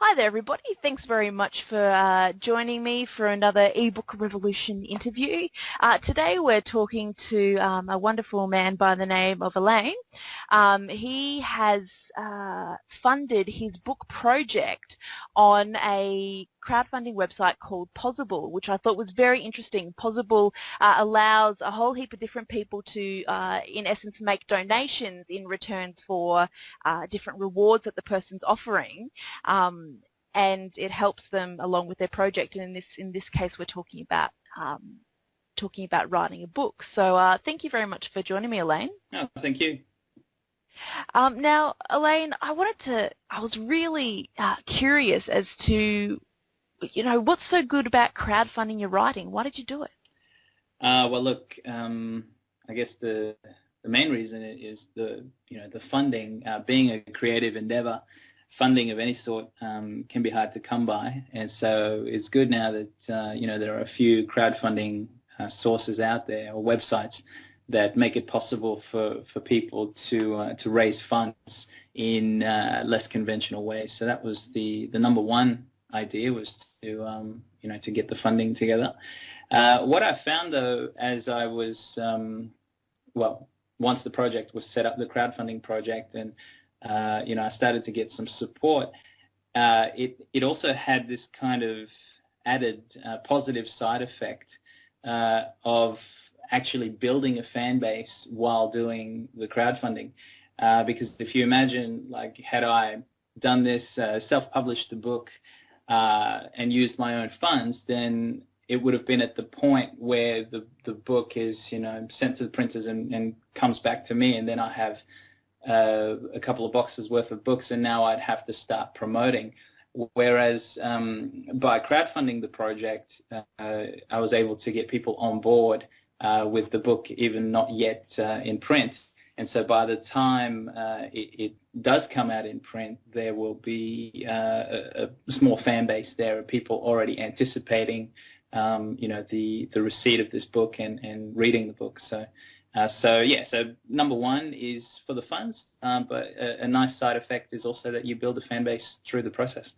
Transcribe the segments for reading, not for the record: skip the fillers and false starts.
Hi there, everybody. Thanks very much for joining me for another eBook Revolution interview. Today we're talking to a wonderful man by the name of Elaine. He has funded his book project on a crowdfunding website called Possible, which I thought was very interesting. Possible allows a whole heap of different people to, in essence, make donations in returns for different rewards that the person's offering. And it helps them along with their project. And in this case, we're talking about writing a book. So thank you very much for joining me, Elaine. Oh, thank you. Now, Elaine, I was really curious as to, what's so good about crowdfunding your writing? Why did you do it? Well, look, I guess the main reason is the funding. Being a creative endeavor, funding of any sort can be hard to come by, and so it's good now that there are a few crowdfunding sources out there or websites that make it possible for people to raise funds in less conventional ways. So that was the number one idea, was to to get the funding together. What I found, though, as I was once the project was set up, the crowdfunding project, and I started to get some support, it also had this kind of added positive side effect of actually building a fan base while doing the crowdfunding. Because if you imagine, like, had I done this, self-published the book and used my own funds, then it would have been at the point where the book is sent to the printers and comes back to me, and then I have a couple of boxes worth of books, and now I'd have to start promoting. Whereas by crowdfunding the project, I was able to get people on board with the book even not yet in print. And so by the time it does come out in print, there will be a small fan base there of people already anticipating the receipt of this book and reading the book. So number one is for the funds, but a nice side effect is also that you build a fan base through the process.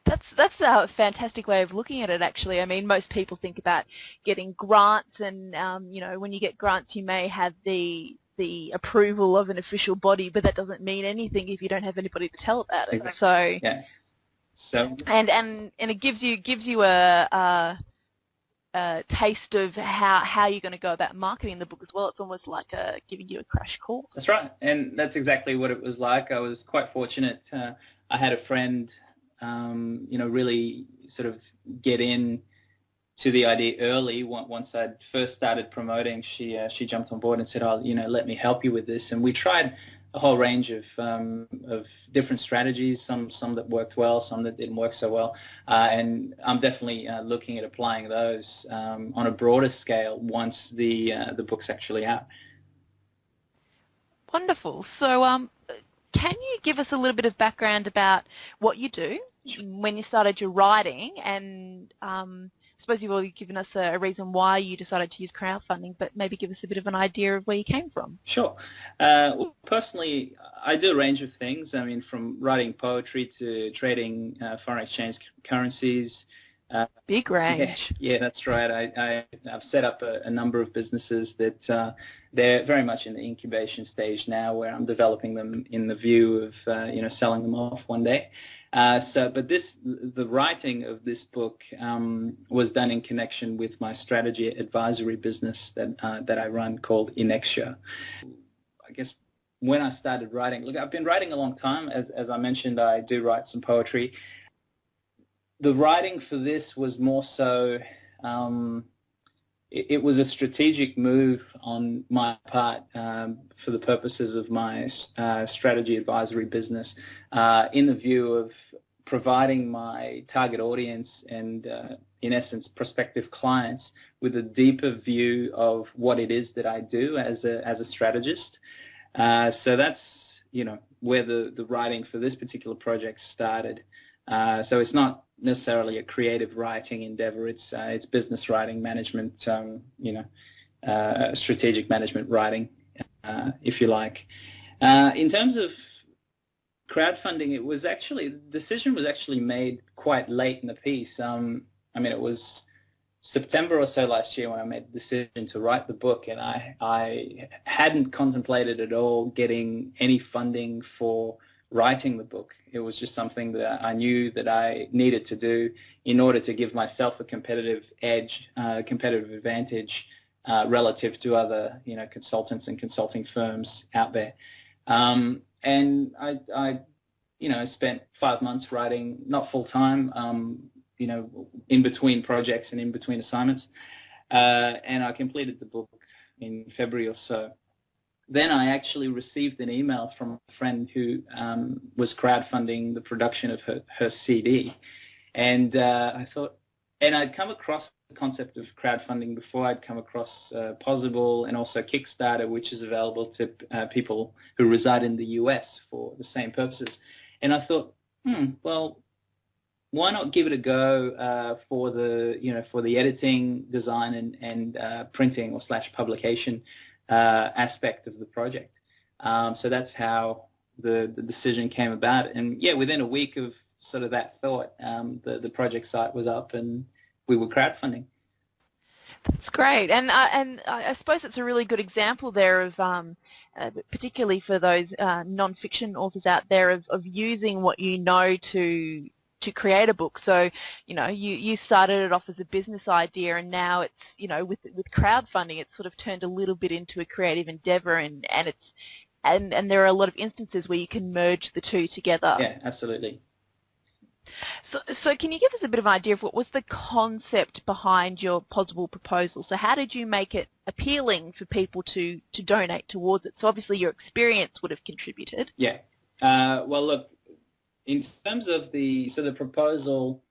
That's a fantastic way of looking at it, actually. I mean, most people think about getting grants, and when you get grants, you may have the approval of an official body, but that doesn't mean anything if you don't have anybody to tell about it. Exactly. So yeah. So and it gives you a taste of how you're going to go about marketing the book as well. It's almost like giving you a crash course. That's right, and that's exactly what it was like. I was quite fortunate. I had a friend, really sort of get in to the idea early. Once I'd first started promoting, she jumped on board and said, "Oh, let me help you with this." And we tried a whole range of different strategies, some that worked well, some that didn't work so well, and I'm definitely looking at applying those on a broader scale once the book's actually out. Wonderful. So can you give us a little bit of background about what you do, when you started your writing, and I suppose you've already given us a reason why you decided to use crowdfunding, but maybe give us a bit of an idea of where you came from. Sure. Well, personally, I do a range of things. I mean, from writing poetry to trading foreign exchange currencies. Big range. Yeah, that's right. I've set up a number of businesses that they're very much in the incubation stage now, where I'm developing them in the view of selling them off one day. But the writing of this book was done in connection with my strategy advisory business that I run, called Inexia. I guess when I started writing, look, I've been writing a long time. As I mentioned, I do write some poetry. The writing for this was more so, it was a strategic move on my part for the purposes of my strategy advisory business, in the view of providing my target audience and, in essence, prospective clients with a deeper view of what it is that I do as a strategist. So that's where the writing for this particular project started. So it's not necessarily a creative writing endeavor. It's business writing, management, strategic management writing, if you like. In terms of crowdfunding, it was actually, the decision was actually made quite late in the piece. I mean, it was September or so last year when I made the decision to write the book, and I hadn't contemplated at all getting any funding for writing the book. It was just something that I knew that I needed to do in order to give myself a competitive edge, competitive advantage relative to other, consultants and consulting firms out there. And I spent 5 months writing, not full time, in between projects and in between assignments, and I completed the book in February or so. Then I actually received an email from a friend who was crowdfunding the production of her CD, and I thought, and I'd come across the concept of crowdfunding before. I'd come across Possible and also Kickstarter, which is available to people who reside in the US for the same purposes. And I thought, well, why not give it a go for the editing, design, and printing or / publication aspect of the project. So that's how the decision came about. And yeah, within a week of sort of that thought, the project site was up and we were crowdfunding. That's great, and I suppose it's a really good example there of, particularly for those non-fiction authors out there, of using what you know to create a book. So, you started it off as a business idea, and now it's, with crowdfunding, it's sort of turned a little bit into a creative endeavor, and there are a lot of instances where you can merge the two together. Yeah, absolutely. So can you give us a bit of an idea of what was the concept behind your Possible proposal? So how did you make it appealing for people to donate towards it? So obviously your experience would have contributed. Yeah. Well, look, in terms of the proposal,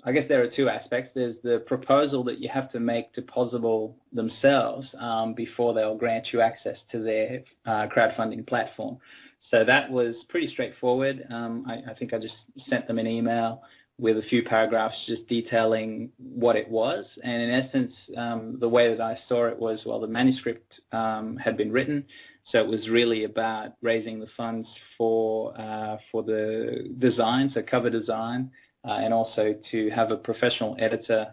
I guess there are two aspects. There's the proposal that you have to make to Possible themselves before they'll grant you access to their crowdfunding platform. So that was pretty straightforward. I think I just sent them an email with a few paragraphs just detailing what it was. And in essence, the way that I saw it was, well, the manuscript had been written, so it was really about raising the funds for the design, so cover design, and also to have a professional editor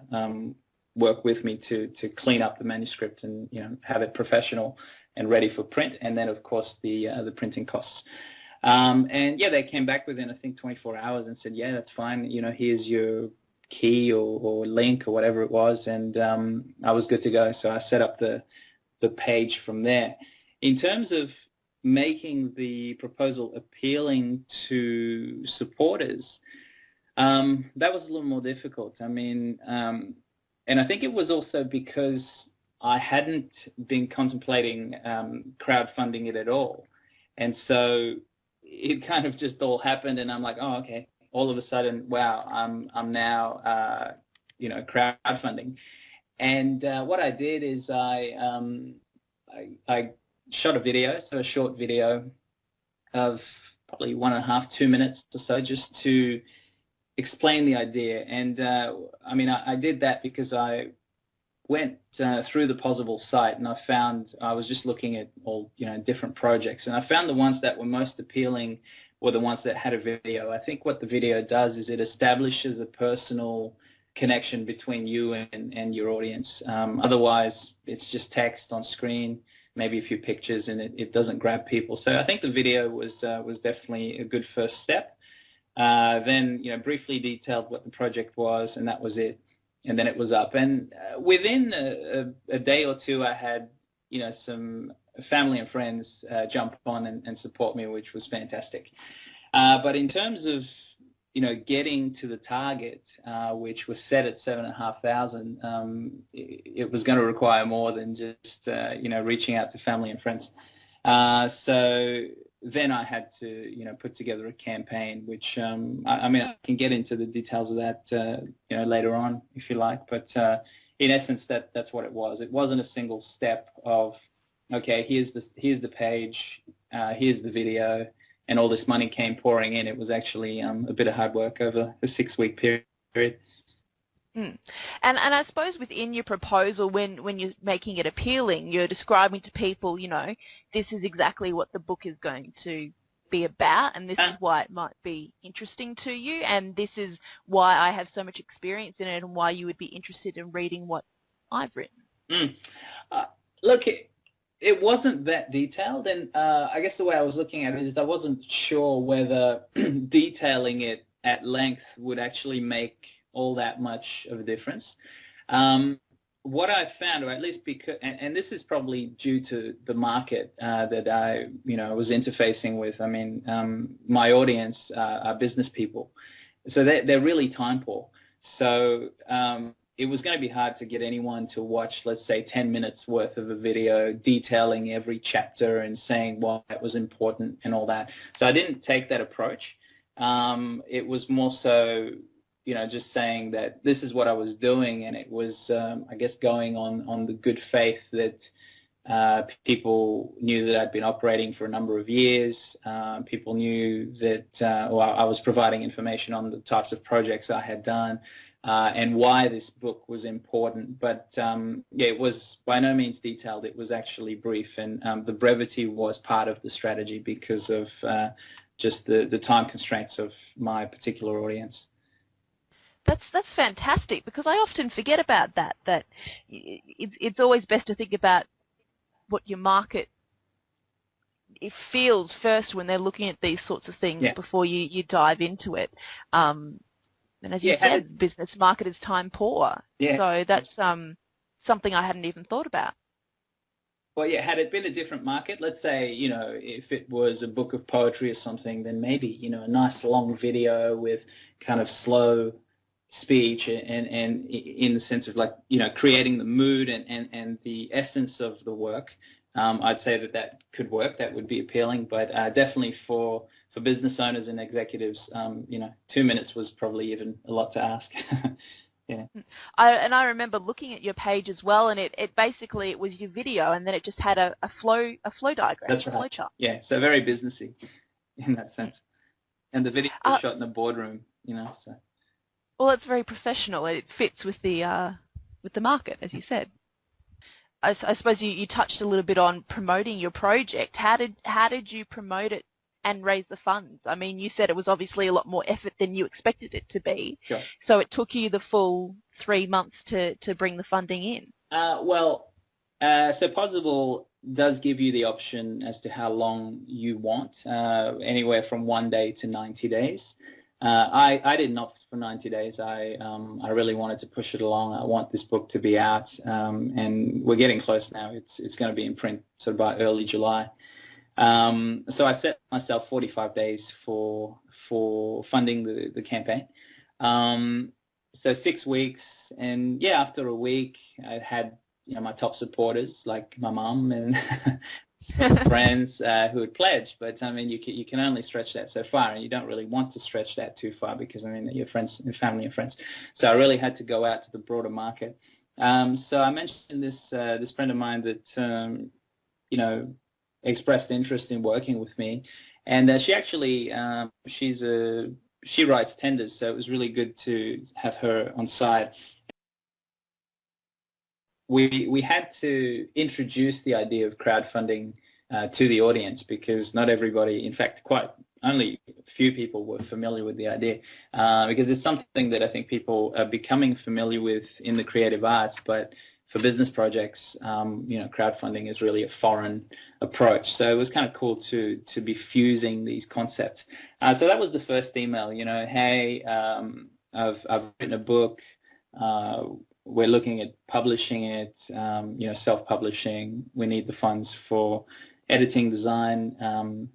work with me to clean up the manuscript and have it professional and ready for print, and then of course the printing costs. And yeah, they came back within I think 24 hours and said, yeah, that's fine. Here's your key or link or whatever it was, and I was good to go. So I set up the page from there. In terms of making the proposal appealing to supporters, that was a little more difficult. I mean, and I think it was also because I hadn't been contemplating crowdfunding it at all. And so it kind of just all happened, and I'm like, oh, okay. All of a sudden, wow, I'm now, crowdfunding. And what I did is I shot a video, so a short video of probably 1.5, 2 minutes or so, just to explain the idea. And I mean, I did that because I went through the Possible site, and I was just looking at all different projects, and I found the ones that were most appealing were the ones that had a video. I think what the video does is it establishes a personal connection between you and your audience. Otherwise, it's just text on screen, maybe a few pictures, and it doesn't grab people. So I think the video was definitely a good first step. Then briefly detailed what the project was, and that was it. And then it was up. And within a day or two, I had, some family and friends jump on and support me, which was fantastic. But in terms of, getting to the target, which was set at 7,500, it was going to require more than just, reaching out to family and friends. So then I had to, put together a campaign, which, I mean, I can get into the details of that, later on, if you like. But in essence, that's what it was. It wasn't a single step of, okay, here's the page, here's the video, and all this money came pouring in. It was actually a bit of hard work over a 6-week period. And I suppose within your proposal, when you're making it appealing, you're describing to people, this is exactly what the book is going to be about, and this is why it might be interesting to you, and this is why I have so much experience in it and why you would be interested in reading what I've written? Uh, Look, it wasn't that detailed, and I guess the way I was looking at it is I wasn't sure whether detailing it at length would actually make all that much of a difference. What I found, or at least because, and this is probably due to the market that I, was interfacing with. I mean, my audience are business people, so they're really time poor. So it was going to be hard to get anyone to watch, let's say, 10 minutes worth of a video detailing every chapter and saying why it was important and all that. So I didn't take that approach. It was more so, just saying that this is what I was doing, and it was, I guess, going on the good faith that people knew that I'd been operating for a number of years. People knew that I was providing information on the types of projects I had done. And why this book was important, but it was by no means detailed. It was actually brief, and the brevity was part of the strategy because of just the time constraints of my particular audience. That's fantastic, because I often forget about that it's always best to think about what your market it feels first when they're looking at these sorts of things before you dive into it. And as you said, the business market is time poor. So that's something I hadn't even thought about. Well, yeah, had it been a different market, let's say, if it was a book of poetry or something, then maybe, a nice long video with kind of slow speech and in the sense of like, creating the mood and the essence of the work, I'd say that could work. That would be appealing, but definitely for business owners and executives, 2 minutes was probably even a lot to ask. Yeah. I remember looking at your page as well, and it basically it was your video, and then it just had a flow diagram. That's right. A flow chart. Yeah, so very businessy in that sense. And the video was shot in a boardroom, so. Well, it's very professional. It fits with the market, as you said. I suppose you touched a little bit on promoting your project. How did you promote it and raise the funds? I mean, you said it was obviously a lot more effort than you expected it to be. Sure. So it took you the full 3 months to bring the funding in. So Possible does give you the option as to how long you want, anywhere from 1 day to 90 days. I didn't opt for 90 days. I really wanted to push it along. I want this book to be out, and we're getting close now. It's going to be in print sort of by early July. So I set myself 45 days for funding the campaign. So 6 weeks, and after a week, I had my top supporters like my mum and friends who had pledged. But I mean, you can only stretch that so far, and you don't really want to stretch that too far because I mean your friends, your family, and friends. So I really had to go out to the broader market. So I mentioned this friend of mine that expressed interest in working with me, and she actually she writes tenders, so it was really good to have her on side. We had to introduce the idea of crowdfunding to the audience because not everybody, in fact, quite only a few people were familiar with the idea because it's something that I think people are becoming familiar with in the creative arts, but for business projects, crowdfunding is really a foreign approach. So it was kind of cool to be fusing these concepts. So that was the first email. Hey, I've written a book. We're looking at publishing it. Self-publishing. We need the funds for editing, design,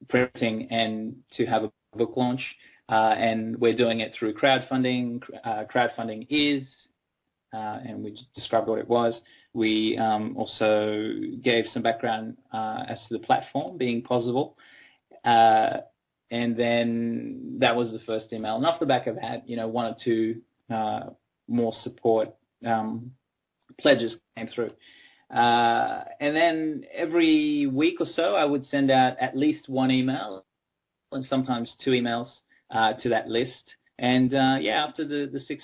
printing, and to have a book launch. And we're doing it through crowdfunding. Crowdfunding is. And we described what it was. We also gave some background as to the platform being Possible. And then that was the first email. And off the back of that, 1 or 2 more support pledges came through. And then every week or so, I would send out at least 1 email and sometimes 2 emails to that list. And after the 6